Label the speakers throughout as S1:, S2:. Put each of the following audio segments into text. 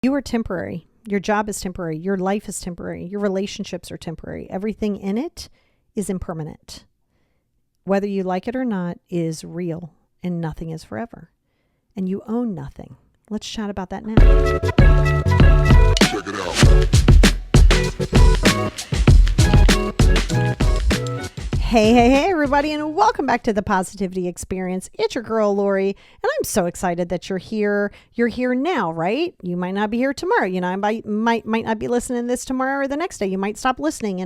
S1: You are temporary. Your job is temporary. Your life is temporary. Your relationships are temporary. Everything in it is impermanent. Whether you like it or not is real, and nothing is forever. And you own nothing. Let's chat about that now. Check it out. Hey, everybody, and welcome back to the Positivity Experience. It's your girl, Lori, and I'm so excited that you're here. You're here now, right? You might not be here tomorrow. You know, I might not be listening to this tomorrow or the next day. You might stop listening,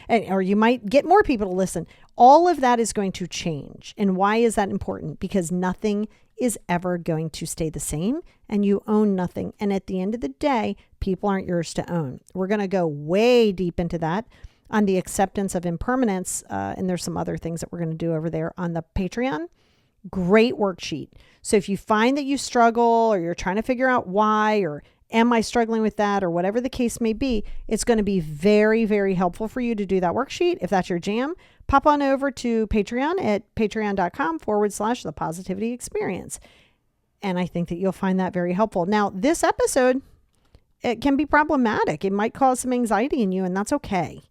S1: or you might get more people to listen. All of that is going to change. And why is that important? Because nothing is ever going to stay the same, and you own nothing. And at the end of the day, people aren't yours to own. We're going to go way deep into that on the acceptance of impermanence. And there's some other things that we're going to do over there on the Patreon. Great worksheet. So if you find that you struggle or you're trying to figure out why, or am I struggling with that, or whatever the case may be, it's going to be very, very helpful for you to do that worksheet. If that's your jam, pop on over to Patreon at patreon.com/the positivity experience. And I think that you'll find that very helpful. Now, this episode, it can be problematic. It might cause some anxiety in you, and that's okay.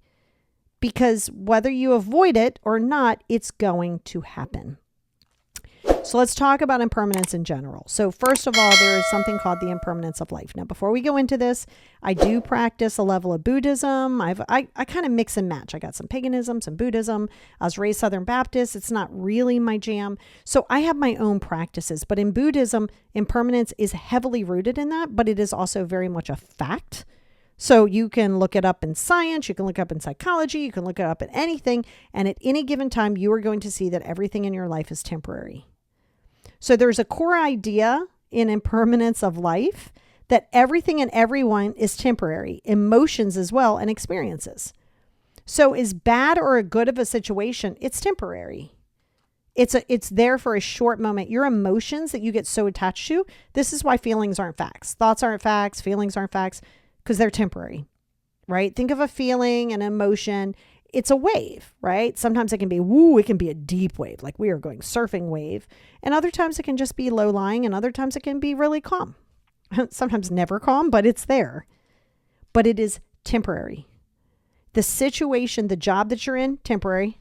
S1: Because whether you avoid it or not, it's going to happen. So let's talk about impermanence in general. So first of all, there is something called the impermanence of life. Now, before we go into this, I do practice a level of Buddhism. I kind of mix and match. I got some paganism, some Buddhism. I was raised Southern Baptist. It's not really my jam. So I have my own practices. But in Buddhism, impermanence is heavily rooted in that, but it is also very much a fact. So you can look it up in science, you can look it up in psychology, you can look it up in anything. And at any given time, you are going to see that everything in your life is temporary. So there's a core idea in impermanence of life that everything and everyone is temporary, emotions as well, and experiences. So as bad or a good of a situation, it's temporary. It's there for a short moment. Your emotions that you get so attached to, this is why feelings aren't facts. Thoughts aren't facts, feelings aren't facts. Because they're temporary, right? Think of a feeling, an emotion. It's a wave, right? Sometimes it can be, it can be a deep wave, like we are going surfing wave. And other times it can just be low lying, and other times it can be really calm. Sometimes never calm, but it's there. But it is temporary. The situation, the job that you're in, temporary.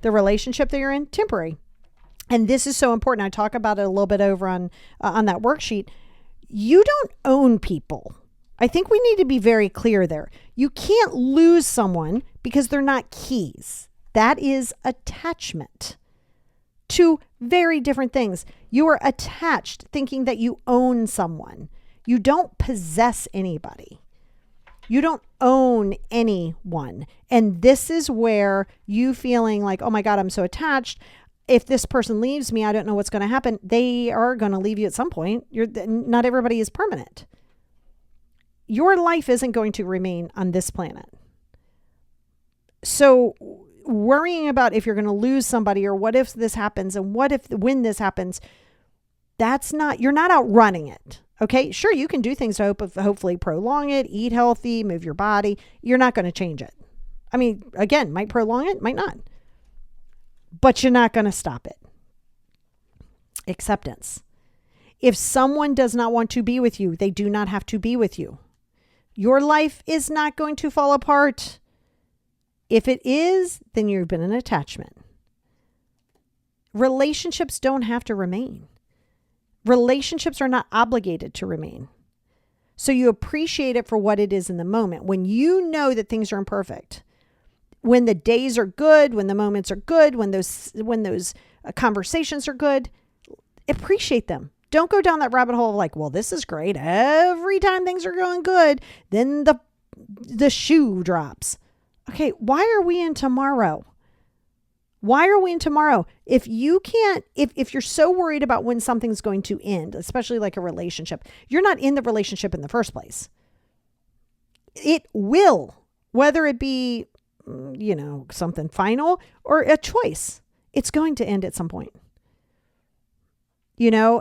S1: The relationship that you're in, temporary. And this is so important. I talk about it a little bit over on that worksheet. You don't own people. I think we need to be very clear there. You can't lose someone because they're not keys. That is attachment. Two very different things. You are attached thinking that you own someone. You don't possess anybody. You don't own anyone. And this is where you feeling like, oh my God, I'm so attached. If this person leaves me, I don't know what's going to happen. They are going to leave you at some point. Not everybody is permanent. Your life isn't going to remain on this planet. So worrying about if you're going to lose somebody, or what if this happens, and when this happens, you're not outrunning it. Okay. Sure. You can do things to hopefully prolong it, eat healthy, move your body. You're not going to change it. I mean, again, might prolong it, might not, but you're not going to stop it. Acceptance. If someone does not want to be with you, they do not have to be with you. Your life is not going to fall apart. If it is, then you've been in attachment. Relationships don't have to remain. Relationships are not obligated to remain. So you appreciate it for what it is in the moment. When you know that things are imperfect, when the days are good, when the moments are good, when those conversations are good, appreciate them. Don't go down that rabbit hole of like, well, this is great. Every time things are going good, then the shoe drops. Okay, why are we in tomorrow? Why are we in tomorrow? If you're so worried about when something's going to end, especially like a relationship, you're not in the relationship in the first place. It will, whether it be, something final or a choice, it's going to end at some point.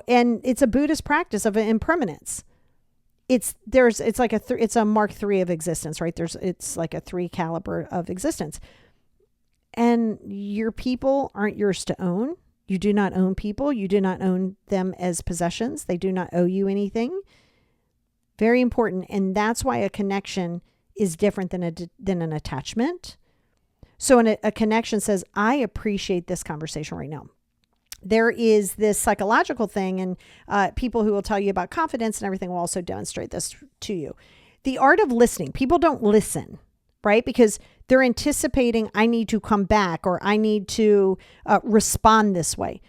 S1: And it's a Buddhist practice of impermanence. It's a Mark 3 of existence, right? It's like a 3 caliber of existence. And your people aren't yours to own. You do not own people. You do not own them as possessions. They do not owe you anything. Very important. And that's why a connection is different than an attachment. So a connection says, I appreciate this conversation right now. There is this psychological thing, and people who will tell you about confidence and everything will also demonstrate this to you. The art of listening. People don't listen, right? Because they're anticipating, I need to come back, or I need to respond this way.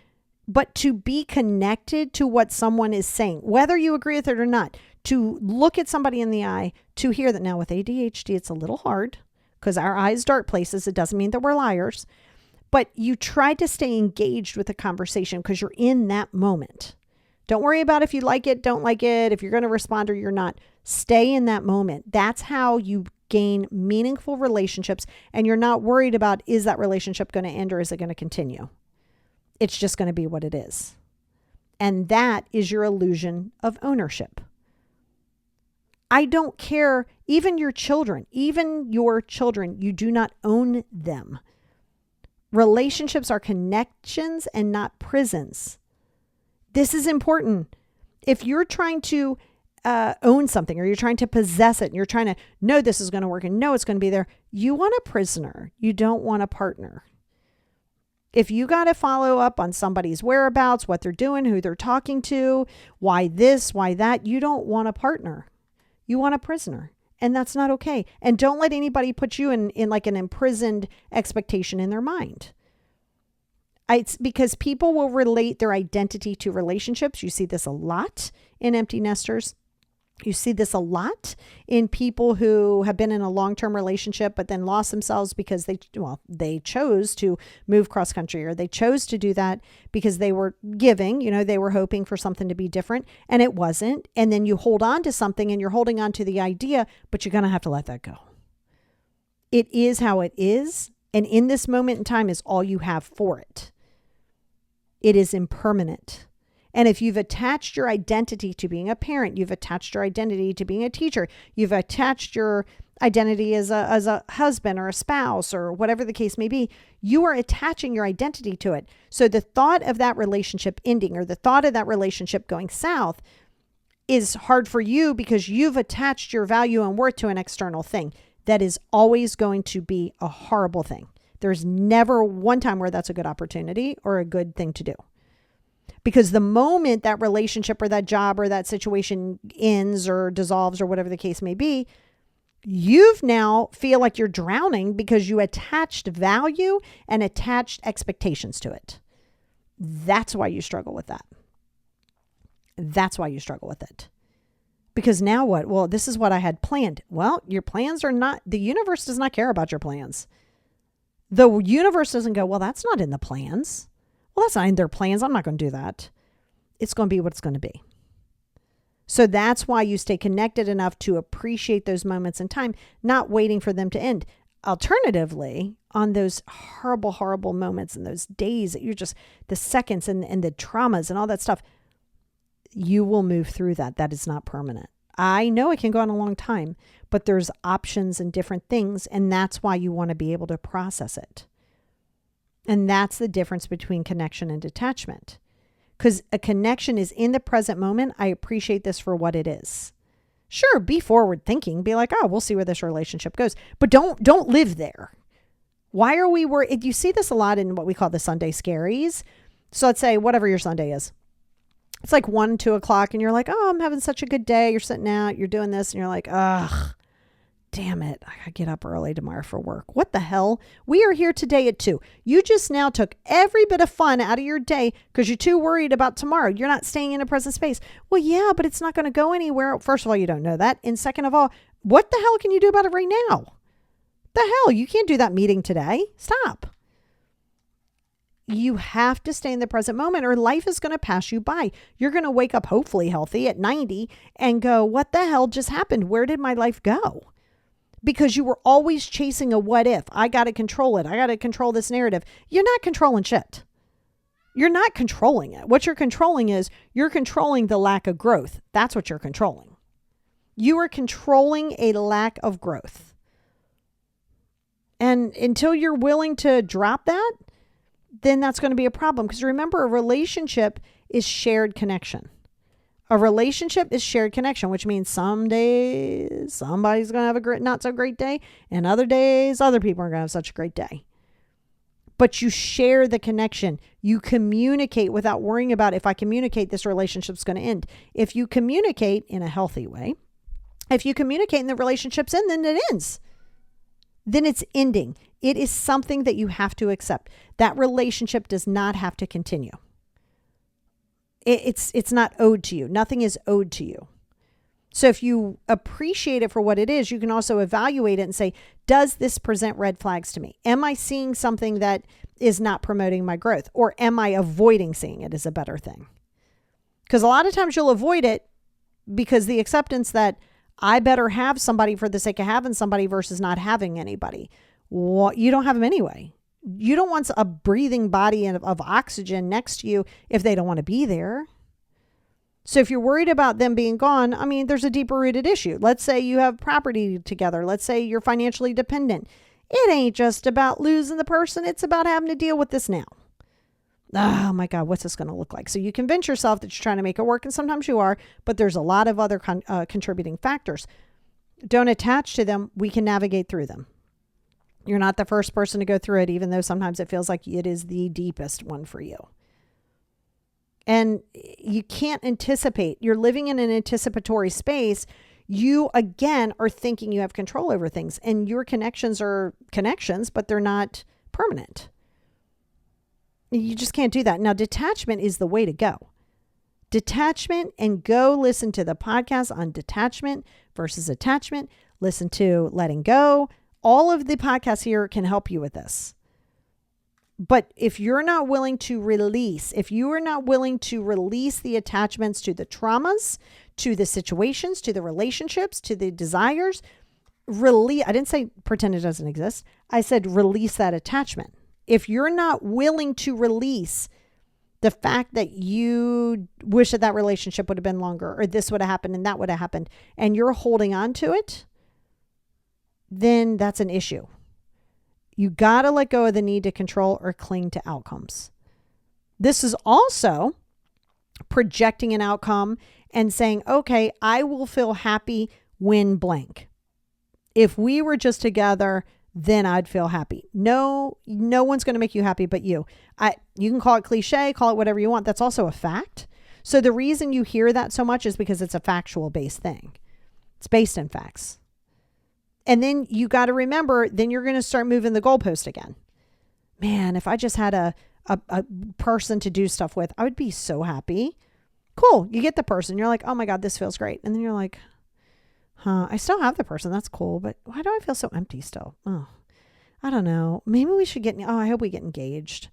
S1: But to be connected to what someone is saying, whether you agree with it or not, to look at somebody in the eye, to hear that. Now with ADHD, it's a little hard because our eyes dart places. It doesn't mean that we're liars, but you try to stay engaged with the conversation because you're in that moment. Don't worry about if you like it, don't like it, if you're going to respond or you're not. Stay in that moment. That's how you gain meaningful relationships, and you're not worried about, is that relationship going to end or is it going to continue? It's just going to be what it is. And that is your illusion of ownership. I don't care, even your children, you do not own them. Relationships are connections and not prisons. This is important. If you're trying to own something, or you're trying to possess it, and you're trying to know this is going to work and know it's going to be there, you want a prisoner. You don't want a partner. If you got to follow up on somebody's whereabouts, what they're doing, who they're talking to, why this, why that, you don't want a partner. You want a prisoner. And that's not okay. And don't let anybody put you in like an imprisoned expectation in their mind. It's because people will relate their identity to relationships. You see this a lot in empty nesters. You see this a lot in people who have been in a long-term relationship, but then lost themselves because they chose to move cross country, or they chose to do that because they were giving, they were hoping for something to be different and it wasn't. And then you hold on to something and you're holding on to the idea, but you're going to have to let that go. It is how it is. And in this moment in time is all you have for it. It is impermanent. And if you've attached your identity to being a parent, you've attached your identity to being a teacher, you've attached your identity as a husband or a spouse or whatever the case may be, you are attaching your identity to it. So the thought of that relationship ending, or the thought of that relationship going south, is hard for you because you've attached your value and worth to an external thing. That is always going to be a horrible thing. There's never one time where that's a good opportunity or a good thing to do. Because the moment that relationship or that job or that situation ends or dissolves or whatever the case may be, you've now feel like you're drowning because you attached value and attached expectations to it. That's why you struggle with that. That's why you struggle with it. Because now what? Well, this is what I had planned. Well, your plans are not, the universe does not care about your plans. The universe doesn't go, well, that's not in the plans. Well, that's not in their plans. I'm not going to do that. It's going to be what it's going to be. So that's why you stay connected enough to appreciate those moments in time, not waiting for them to end. Alternatively, on those horrible, horrible moments and those days that you're just, the seconds and the traumas and all that stuff, you will move through that. That is not permanent. I know it can go on a long time, but there's options and different things. And that's why you want to be able to process it. And that's the difference between connection and detachment. Because a connection is in the present moment. I appreciate this for what it is. Sure, be forward thinking. Be like, oh, we'll see where this relationship goes. But don't live there. Why are we worried? You see this a lot in what we call the Sunday Scaries. So let's say whatever your Sunday is. It's like 1, 2 o'clock and you're like, oh, I'm having such a good day. You're sitting out, you're doing this. And you're like, ugh. Damn it, I gotta get up early tomorrow for work. What the hell? We are here today at 2. You just now took every bit of fun out of your day because you're too worried about tomorrow. You're not staying in a present space. Well, yeah, but it's not going to go anywhere. First of all, you don't know that. And second of all, what the hell can you do about it right now? The hell? You can't do that meeting today. Stop. You have to stay in the present moment or life is going to pass you by. You're going to wake up hopefully healthy at 90 and go, what the hell just happened? Where did my life go? Because you were always chasing a what if. I got to control it. I got to control this narrative. You're not controlling shit. You're not controlling it. What you're controlling is you're controlling the lack of growth. That's what you're controlling. You are controlling a lack of growth. And until you're willing to drop that, then that's going to be a problem. Because remember, a relationship is shared connection. A relationship is shared connection, which means some days somebody's going to have a great, not so great day, and other days other people are going to have such a great day. But you share the connection. You communicate without worrying about, if I communicate, this relationship's going to end. If you communicate in a healthy way, if you communicate and the relationship's in, then it ends. Then it's ending. It is something that you have to accept. That relationship does not have to continue. It's not owed to you. Nothing is owed to you. So if you appreciate it for what it is, you can also evaluate it and say, does this present red flags to me? Am I seeing something that is not promoting my growth? Or am I avoiding seeing it is a better thing? Because a lot of times you'll avoid it because the acceptance that I better have somebody for the sake of having somebody versus not having anybody. Well, you don't have them anyway. You don't want a breathing body of oxygen next to you if they don't want to be there. So if you're worried about them being gone, I mean, there's a deeper rooted issue. Let's say you have property together. Let's say you're financially dependent. It ain't just about losing the person. It's about having to deal with this now. Oh my God, what's this going to look like? So you convince yourself that you're trying to make it work, and sometimes you are, but there's a lot of other contributing factors. Don't attach to them. We can navigate through them. You're not the first person to go through it, even though sometimes it feels like it is the deepest one for you. And you can't anticipate. You're living in an anticipatory space. You, again, are thinking you have control over things, and your connections are connections, but they're not permanent. You just can't do that. Now, detachment is the way to go. Detachment, and go listen to the podcast on detachment versus attachment. Listen to letting go. All of the podcasts here can help you with this. But if you're not willing to release, if you are not willing to release the attachments to the traumas, to the situations, to the relationships, to the desires, I didn't say pretend it doesn't exist. I said release that attachment. If you're not willing to release the fact that you wish that relationship would have been longer, or this would have happened and that would have happened, and you're holding on to it, then that's an issue. You got to let go of the need to control or cling to outcomes. This is also projecting an outcome and saying, okay, I will feel happy when blank. If we were just together, then I'd feel happy. No one's going to make you happy but you. You can call it cliche, call it whatever you want. That's also a fact. So the reason you hear that so much is because it's a factual based thing. It's based in facts. And then you got to remember, then you're going to start moving the goalpost again. Man, if I just had a person to do stuff with, I would be so happy. Cool. You get the person. You're like, oh my God, this feels great. And then you're like, I still have the person. That's cool. But why do I feel so empty still? Oh, I don't know. Maybe we should I hope we get engaged.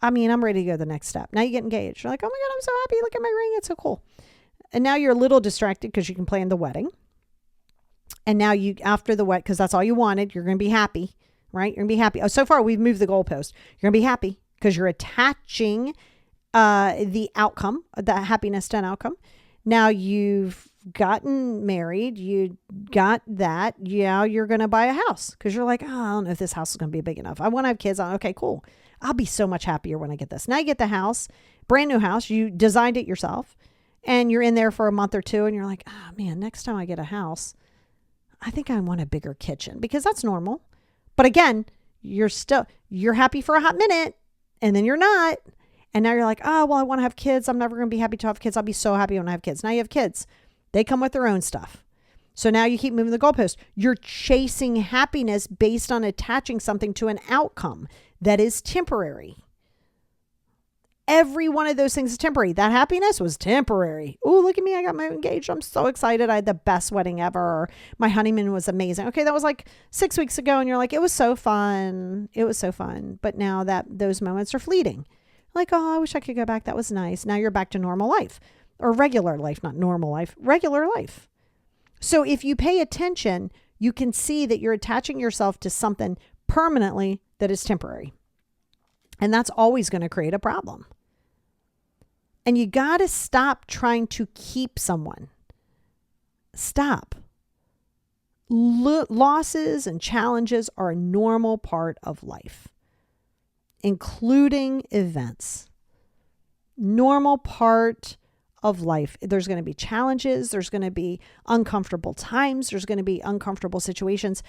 S1: I mean, I'm ready to go to the next step. Now you get engaged. You're like, oh my God, I'm so happy. Look at my ring. It's so cool. And now you're a little distracted because you can plan the wedding. And now after the because that's all you wanted, you're going to be happy, right? You're going to be happy. Oh, so far we've moved the goalpost. You're going to be happy because you're attaching the outcome, the happiness to an outcome. Now you've gotten married. You got that. Yeah, you're going to buy a house because you're like, oh, I don't know if this house is going to be big enough. I want to have kids. Okay, cool. I'll be so much happier when I get this. Now you get the house, brand new house. You designed it yourself and you're in there for a month or two and you're like, oh man, next time I get a house, I think I want a bigger kitchen because that's normal. But again, you're happy for a hot minute and then you're not. And now you're like, oh, well, I want to have kids. I'm never going to be happy to have kids. I'll be so happy when I have kids. Now you have kids. They come with their own stuff. So now you keep moving the goalpost. You're chasing happiness based on attaching something to an outcome that is temporary. Every one of those things is temporary. That happiness was temporary. Oh, look at me. I got my engaged. I'm so excited. I had the best wedding ever. Or my honeymoon was amazing. Okay, that was like 6 weeks ago. And you're like, it was so fun. It was so fun. But now those moments are fleeting. Like, oh, I wish I could go back. That was nice. Now you're back to normal life or regular life, not normal life, regular life. So if you pay attention, you can see that you're attaching yourself to something permanently that is temporary. And that's always going to create a problem. And you got to stop trying to keep someone. Stop. Losses and challenges are a normal part of life, including events. Normal part of life. There's going to be challenges. There's going to be uncomfortable times. There's going to be uncomfortable situations.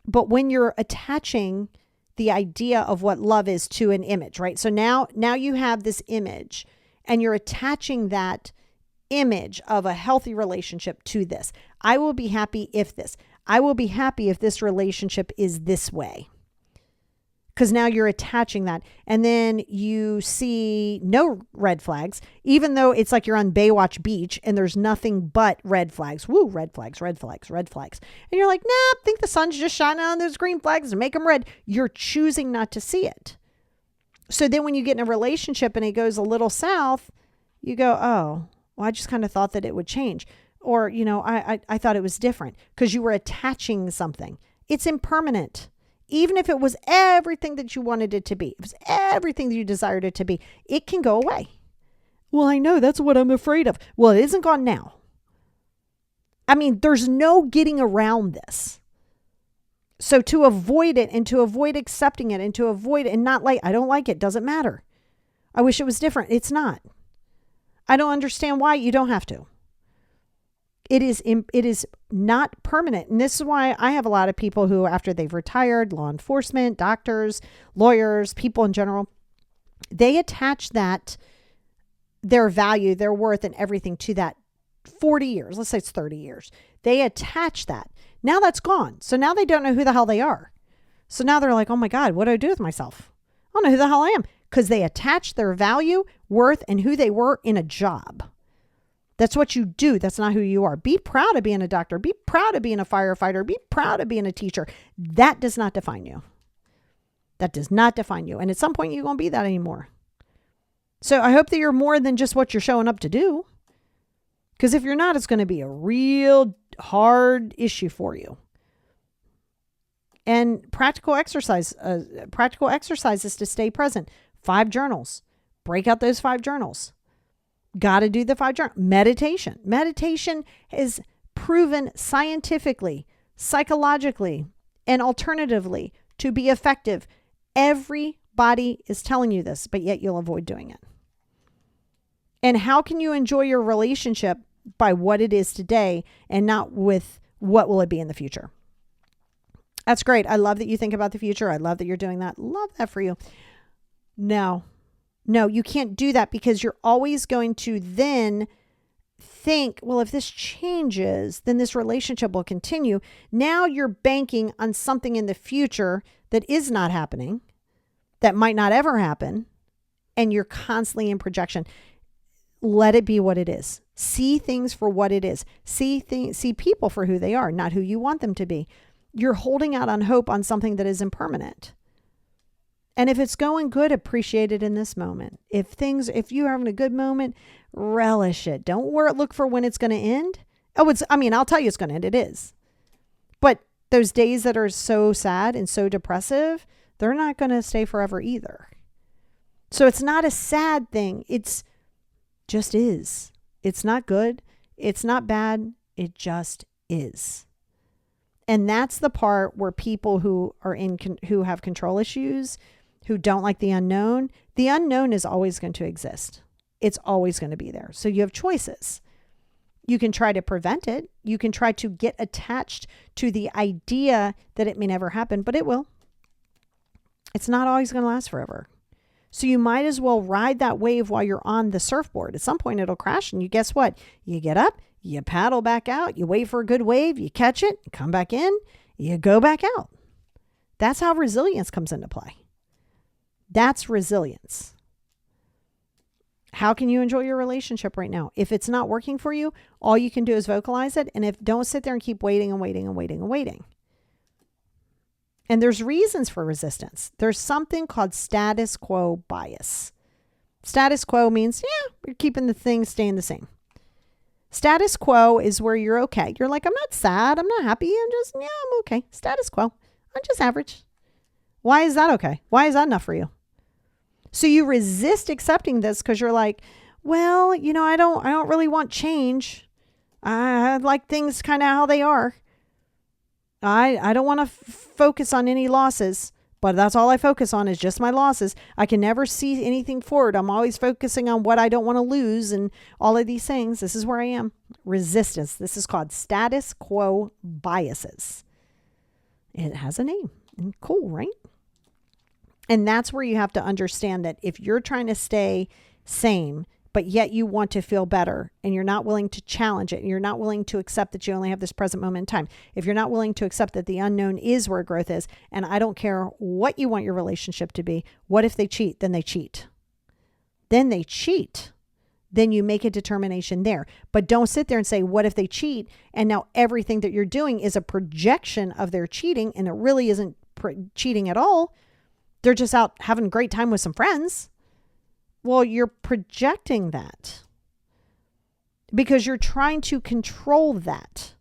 S1: But when you're attaching the idea of what love is to an image, right? So now you have this image and you're attaching that image of a healthy relationship to this. I will be happy if this. I will be happy if this relationship is this way. Because now you're attaching that. And then you see no red flags, even though it's like you're on Baywatch Beach and there's nothing but red flags. Woo, red flags, red flags, red flags. And you're like, nah, I think the sun's just shining on those green flags and make them red. You're choosing not to see it. So then when you get in a relationship and it goes a little south, you go, oh, well, I just kind of thought that it would change. Or, I thought it was different because you were attaching something. It's impermanent. Even if it was everything that you wanted it to be, it was everything that you desired it to be, it can go away. Well, I know that's what I'm afraid of. Well, it isn't gone now. I mean, there's no getting around this. So to avoid it and to avoid accepting it and to avoid it and not like, I don't like it, doesn't matter. I wish it was different. It's not. I don't understand why. You don't have to. It is not permanent. And this is why I have a lot of people who, after they've retired, law enforcement, doctors, lawyers, people in general, they attach that, their value, their worth and everything to that 40 years. Let's say it's 30 years. They attach that. Now that's gone. So now they don't know who the hell they are. So now they're like, oh my God, what do I do with myself? I don't know who the hell I am. Because they attach their value, worth, and who they were in a job. That's what you do. That's not who you are. Be proud of being a doctor. Be proud of being a firefighter. Be proud of being a teacher. That does not define you. That does not define you. And at some point, you won't be that anymore. So I hope that you're more than just what you're showing up to do. Because if you're not, it's going to be a real hard issue for you. And practical exercises to stay present. 5 journals. Break out those 5 journals. Got to do the 5 journals. Meditation. Meditation is proven scientifically, psychologically, and alternatively to be effective. Everybody is telling you this, but yet you'll avoid doing it. And how can you enjoy your relationship by what it is today and not with what will it be in the future? That's great. I love that you think about the future. I love that you're doing that. Love that for you. No, you can't do that because you're always going to then think, well, if this changes, then this relationship will continue. Now you're banking on something in the future that is not happening, that might not ever happen, and you're constantly in projection. Let it be what it is. See things for what it is. See people for who they are, not who you want them to be. You're holding out on hope on something that is impermanent. And if it's going good, appreciate it in this moment. If you're having a good moment, relish it. Don't look for when it's going to end. I'll tell you it's going to end. It is. But those days that are so sad and so depressive, they're not going to stay forever either. So it's not a sad thing. It's just is. It's not good. It's not bad. It just is. And that's the part where people who have control issues, who don't like the unknown is always going to exist. It's always going to be there. So you have choices. You can try to prevent it. You can try to get attached to the idea that it may never happen, but it will. It's not always going to last forever. So you might as well ride that wave while you're on the surfboard. At some point it'll crash and you guess what? You get up, you paddle back out, you wait for a good wave, you catch it, come back in, you go back out. That's how resilience comes into play. That's resilience. How can you enjoy your relationship right now? If it's not working for you, all you can do is vocalize it. And don't sit there and keep waiting and waiting and waiting and waiting. And there's reasons for resistance. There's something called status quo bias. Status quo means, you're keeping the things staying the same. Status quo is where you're okay. You're like, I'm not sad. I'm not happy. I'm okay. Status quo. I'm just average. Why is that okay? Why is that enough for you? So you resist accepting this because you're like, well, I don't really want change. I like things kind of how they are. I don't want to focus on any losses, but that's all I focus on is just my losses. I can never see anything forward. I'm always focusing on what I don't want to lose and all of these things. This is where I am. Resistance. This is called status quo biases. It has a name. Cool, right? And that's where you have to understand that if you're trying to stay same, but yet you want to feel better and you're not willing to challenge it and you're not willing to accept that you only have this present moment in time, if you're not willing to accept that the unknown is where growth is, and I don't care what you want your relationship to be, what if they cheat? Then they cheat. Then they cheat. Then you make a determination there. But don't sit there and say, what if they cheat? And now everything that you're doing is a projection of their cheating, and it really isn't cheating at all. They're just out having a great time with some friends. Well, you're projecting that because you're trying to control that.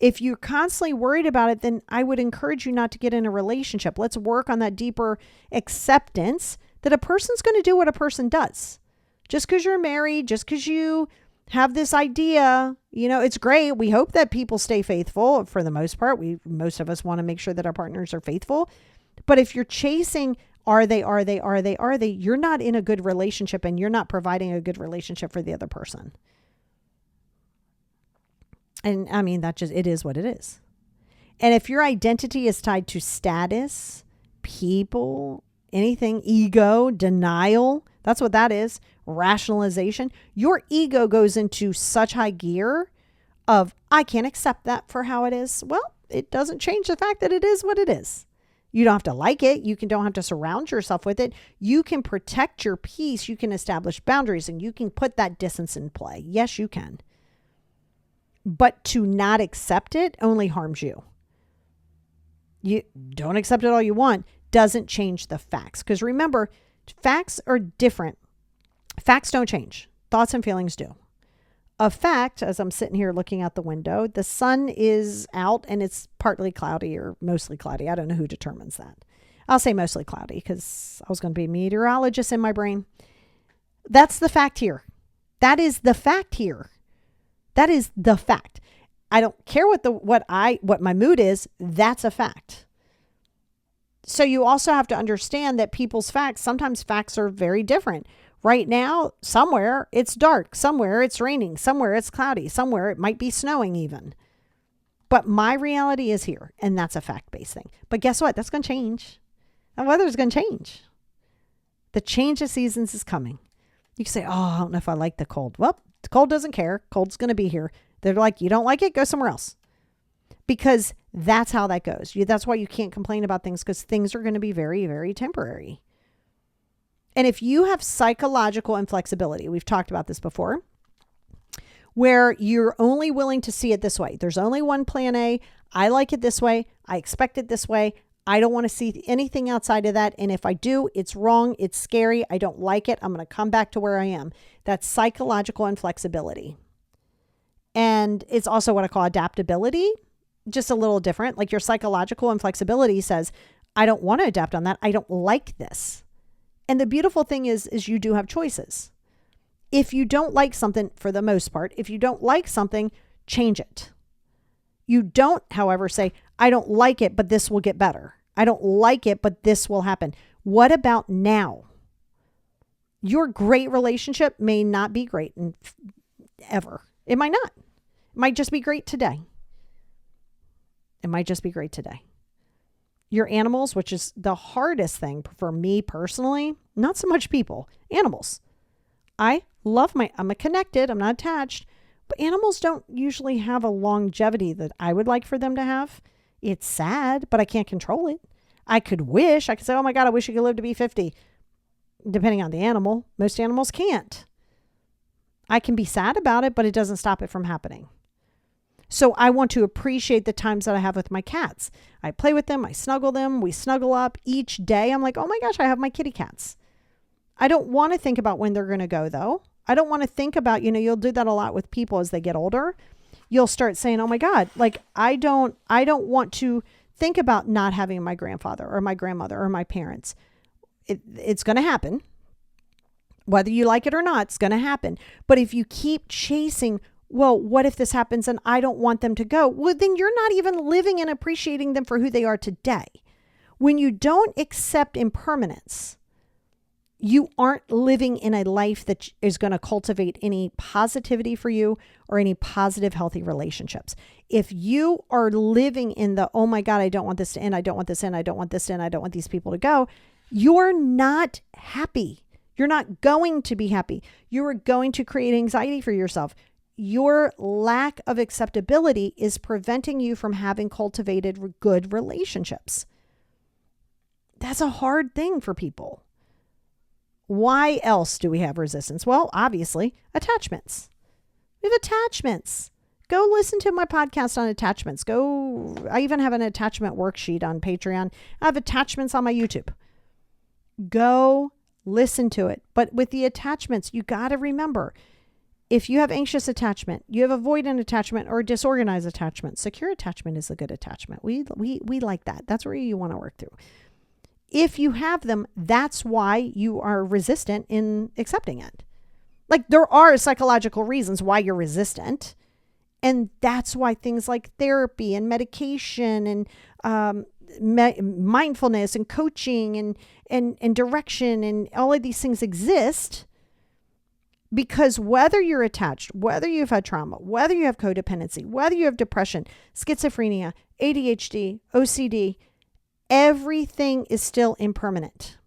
S1: If you're constantly worried about it, then I would encourage you not to get in a relationship. Let's work on that deeper acceptance that a person's going to do what a person does. Just because you're married, just because you have this idea, it's great. We hope that people stay faithful for the most part. Most of us want to make sure that our partners are faithful. But if you're chasing, are they, you're not in a good relationship and you're not providing a good relationship for the other person. And I mean, it is what it is. And if your identity is tied to status, people, anything, ego, denial, that's what that is, rationalization, your ego goes into such high gear of, I can't accept that for how it is. Well, it doesn't change the fact that it is what it is. You don't have to like it. You don't have to surround yourself with it. You can protect your peace. You can establish boundaries and you can put that distance in play. Yes, you can. But to not accept it only harms you. You don't accept it all you want. Doesn't change the facts. Because remember, facts are different. Facts don't change. Thoughts and feelings do. A fact, as I'm sitting here looking out the window, the sun is out and it's partly cloudy or mostly cloudy. I don't know who determines that. I'll say mostly cloudy because I was going to be a meteorologist in my brain. That's the fact here. That is the fact here. That is the fact. I don't care what my mood is. That's a fact. So you also have to understand that people's facts, sometimes facts are very different. Right now, somewhere it's dark, somewhere it's raining, somewhere it's cloudy, somewhere it might be snowing even. But my reality is here, and that's a fact-based thing. But guess what? That's going to change. The weather's going to change. The change of seasons is coming. You can say, I don't know if I like the cold. Well, the cold doesn't care. Cold's going to be here. They're like, you don't like it? Go somewhere else. Because that's how that goes. That's why you can't complain about things, because things are going to be very, very temporary. And if you have psychological inflexibility, we've talked about this before, where you're only willing to see it this way. There's only one plan A. I like it this way. I expect it this way. I don't want to see anything outside of that. And if I do, it's wrong. It's scary. I don't like it. I'm going to come back to where I am. That's psychological inflexibility. And it's also what I call adaptability, just a little different. Like your psychological inflexibility says, I don't want to adapt on that. I don't like this. And the beautiful thing is you do have choices. If you don't like something, for the most part, if you don't like something, change it. You don't, however, say, I don't like it, but this will get better. I don't like it, but this will happen. What about now? Your great relationship may not be great ever. It might not. It might just be great today. It might just be great today. Your animals, which is the hardest thing for me personally, not so much people, animals. I love I'm connected, I'm not attached, but animals don't usually have a longevity that I would like for them to have. It's sad, but I can't control it. I could say, oh my God, I wish you could live to be 50. Depending on the animal, most animals can't. I can be sad about it, but it doesn't stop it from happening. So I want to appreciate the times that I have with my cats. I play with them. I snuggle them. We snuggle up each day. I'm like, oh my gosh, I have my kitty cats. I don't want to think about when they're going to go though. I don't want to think about, you'll do that a lot with people as they get older. You'll start saying, oh my God, like I don't want to think about not having my grandfather or my grandmother or my parents. It's going to happen. Whether you like it or not, it's going to happen. But if you keep chasing, well, what if this happens and I don't want them to go? Well, then you're not even living and appreciating them for who they are today. When you don't accept impermanence, you aren't living in a life that is going to cultivate any positivity for you or any positive, healthy relationships. If you are living in the, oh my God, I don't want this to end, I don't want this to end, I don't want this to end, I don't want these people to go, you're not happy. You're not going to be happy. You are going to create anxiety for yourself. Your lack of acceptability is preventing you from having cultivated good relationships. That's a hard thing for people. Why else do we have resistance? Well, obviously, attachments. We have attachments. Go listen to my podcast on attachments. I even have an attachment worksheet on Patreon. I have attachments on my YouTube. Go listen to it. But with the attachments, you got to remember, if you have anxious attachment, you have avoidant attachment or disorganized attachment. Secure attachment is a good attachment. We like that. That's where you want to work through. If you have them, that's why you are resistant in accepting it. Like, there are psychological reasons why you're resistant. And that's why things like therapy and medication and mindfulness and coaching and direction and all of these things exist. Because whether you're attached, whether you've had trauma, whether you have codependency, whether you have depression, schizophrenia, ADHD, OCD, everything is still impermanent.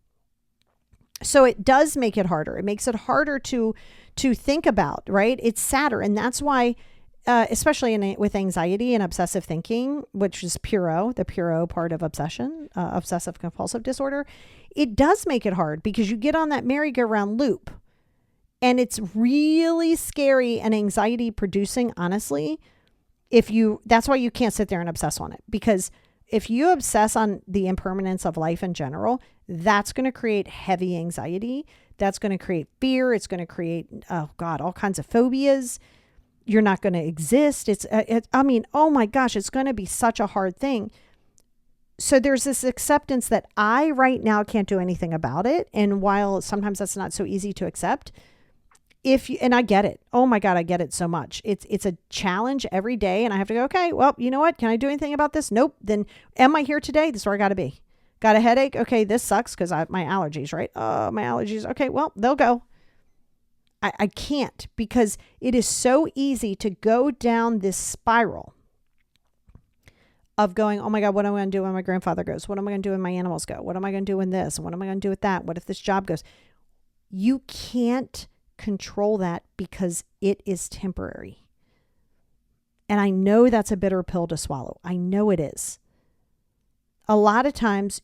S1: So it does make it harder. It makes it harder to think about, right? It's sadder. And that's why, especially with anxiety and obsessive thinking, which is Puro, the Puro part of obsession, obsessive compulsive disorder, it does make it hard because you get on that merry-go-round loop. And it's really scary and anxiety producing, honestly, that's why you can't sit there and obsess on it. Because if you obsess on the impermanence of life in general, that's going to create heavy anxiety. That's going to create fear. It's going to create, oh God, all kinds of phobias. You're not going to exist. Oh my gosh, it's going to be such a hard thing. So there's this acceptance that I right now can't do anything about it. And while sometimes that's not so easy to accept, and I get it. Oh my God, I get it so much. It's a challenge every day. And I have to go, okay, well, you know what? Can I do anything about this? Nope. Then am I here today? This is where I got to be. Got a headache? Okay, this sucks because I have my allergies, right? My allergies. Okay, well, they'll go. I can't, because it is so easy to go down this spiral of going, oh my God, what am I going to do when my grandfather goes? What am I going to do when my animals go? What am I going to do when this? What am I going to do with that? What if this job goes? You can't control that because it is temporary. And I know that's a bitter pill to swallow. I know it is. A lot of times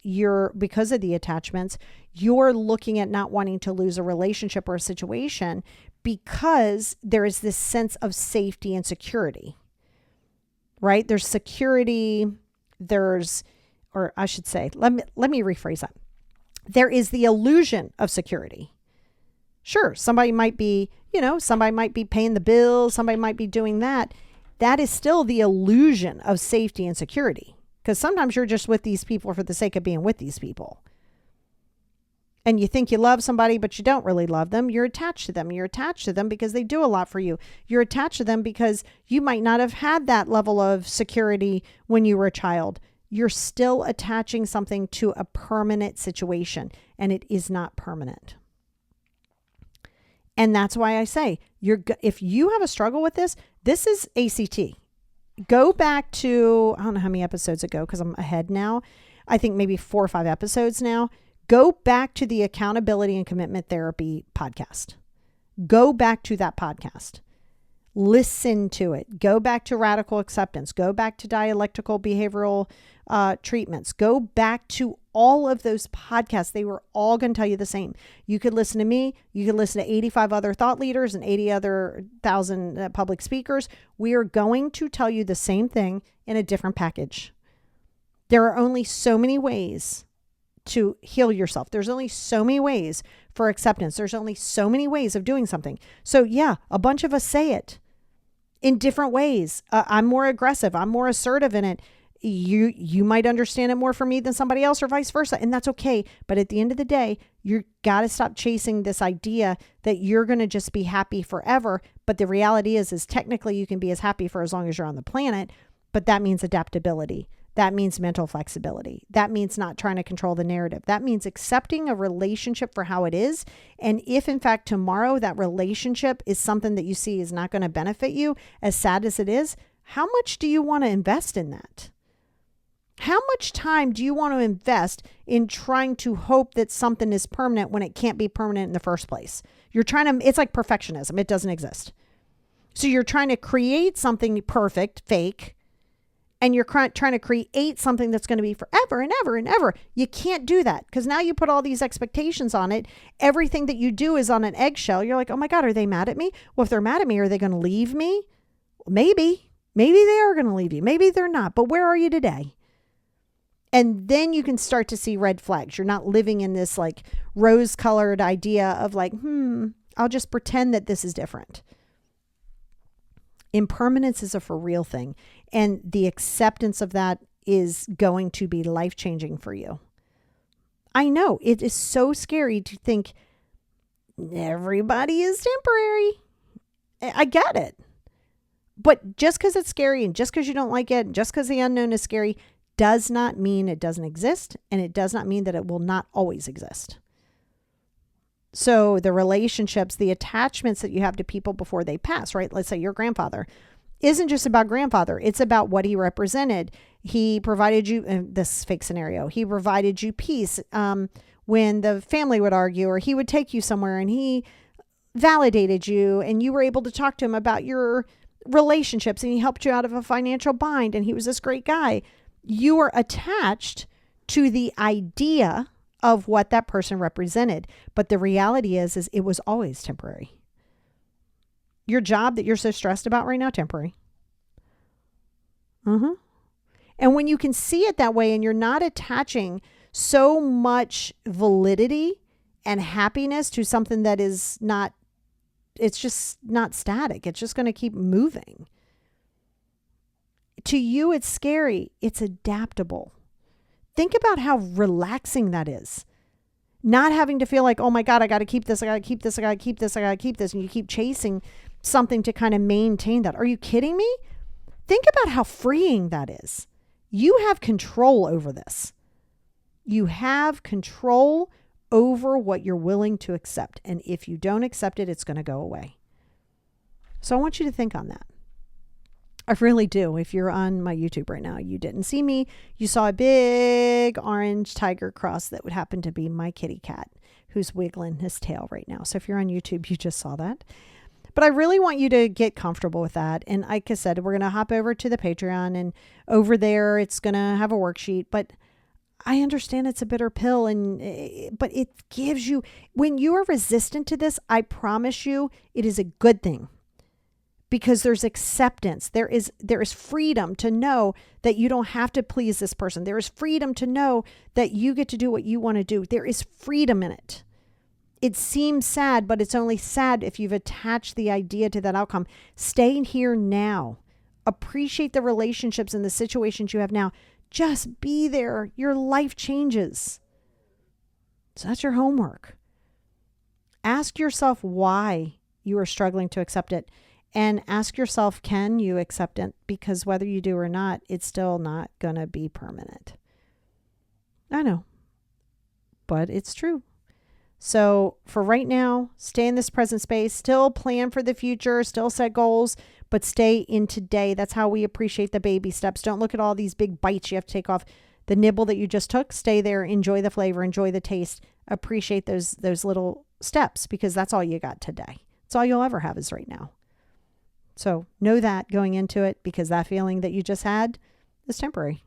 S1: because of the attachments, you're looking at not wanting to lose a relationship or a situation because there is this sense of safety and security, right? There's security, or I should say, let me rephrase that. There is the illusion of security. Sure, somebody might be paying the bills, somebody might be doing that. That is still the illusion of safety and security. Because sometimes you're just with these people for the sake of being with these people. And you think you love somebody, but you don't really love them. You're attached to them. You're attached to them because they do a lot for you. You're attached to them because you might not have had that level of security when you were a child. You're still attaching something to a permanent situation, and it is not permanent. And that's why I say, if you have a struggle with this is ACT. Go back to, I don't know how many episodes ago, because I'm ahead now. I think maybe 4 or 5 episodes now. Go back to the accountability and commitment therapy podcast. Go back to that podcast. Listen to it. Go back to radical acceptance. Go back to dialectical behavioral treatments. Go back to all of those podcasts. They were all going to tell you the same. You could listen to me. You could listen to 85 other thought leaders and 80 other thousand public speakers. We are going to tell you the same thing in a different package. There are only so many ways to heal yourself. There's only so many ways for acceptance. There's only so many ways of doing something. So yeah, a bunch of us say it in different ways. I'm more aggressive. I'm more assertive in it. You might understand it more from me than somebody else, or vice versa. And that's okay. But at the end of the day, you got to stop chasing this idea that you're going to just be happy forever. But the reality is technically you can be as happy for as long as you're on the planet, but that means adaptability. That means mental flexibility. That means not trying to control the narrative. That means accepting a relationship for how it is. And if in fact tomorrow that relationship is something that you see is not going to benefit you, as sad as it is, how much do you want to invest in that? How much time do you want to invest in trying to hope that something is permanent when it can't be permanent in the first place? It's like perfectionism. It doesn't exist. So you're trying to create something perfect, fake, and you're trying to create something that's going to be forever and ever and ever. You can't do that because now you put all these expectations on it. Everything that you do is on an eggshell. You're like, oh my God, are they mad at me? Well, if they're mad at me, are they going to leave me? Maybe they are going to leave you. Maybe they're not. But where are you today? And then you can start to see red flags. You're not living in this like rose-colored idea of like, I'll just pretend that this is different. Impermanence is a for real thing. And the acceptance of that is going to be life-changing for you. I know it is so scary to think everybody is temporary. I get it. But just because it's scary and just because you don't like it, and just because the unknown is scary, does not mean it doesn't exist. And it does not mean that it will not always exist. So the relationships, the attachments that you have to people before they pass, right? Let's say your grandfather isn't just about grandfather. It's about what he represented. He provided you, this fake scenario, he provided you peace when the family would argue, or he would take you somewhere and he validated you and you were able to talk to him about your relationships and he helped you out of a financial bind and he was this great guy. You are attached to the idea of what that person represented. But the reality is it was always temporary. Your job that you're so stressed about right now, temporary. And when you can see it that way and you're not attaching so much validity and happiness to something that is not, it's just not static. It's just going to keep moving. To you, it's scary. It's adaptable. Think about how relaxing that is. Not having to feel like, oh my God, I got to keep this. I got to keep this. I got to keep this. I got to keep this. And you keep chasing something to kind of maintain that. Are you kidding me? Think about how freeing that is. You have control over this. You have control over what you're willing to accept. And if you don't accept it, it's going to go away. So I want you to think on that. I really do. If you're on my YouTube right now, you didn't see me. You saw a big orange tiger cross that would happen to be my kitty cat who's wiggling his tail right now. So if you're on YouTube, you just saw that. But I really want you to get comfortable with that. And like I said, we're going to hop over to the Patreon and over there, it's going to have a worksheet. But I understand it's a bitter pill, but it gives you, when you are resistant to this, I promise you, it is a good thing. Because there's acceptance. There is freedom to know that you don't have to please this person. There is freedom to know that you get to do what you want to do. There is freedom in it. It seems sad, but it's only sad if you've attached the idea to that outcome. Stay here now. Appreciate the relationships and the situations you have now. Just be there. Your life changes. So that's your homework. Ask yourself why you are struggling to accept it. And ask yourself, can you accept it? Because whether you do or not, it's still not going to be permanent. I know, but it's true. So for right now, stay in this present space, still plan for the future, still set goals, but stay in today. That's how we appreciate the baby steps. Don't look at all these big bites you have to take off. The nibble that you just took, stay there, enjoy the flavor, enjoy the taste, appreciate those little steps because that's all you got today. It's all you'll ever have is right now. So know that going into it because that feeling that you just had is temporary.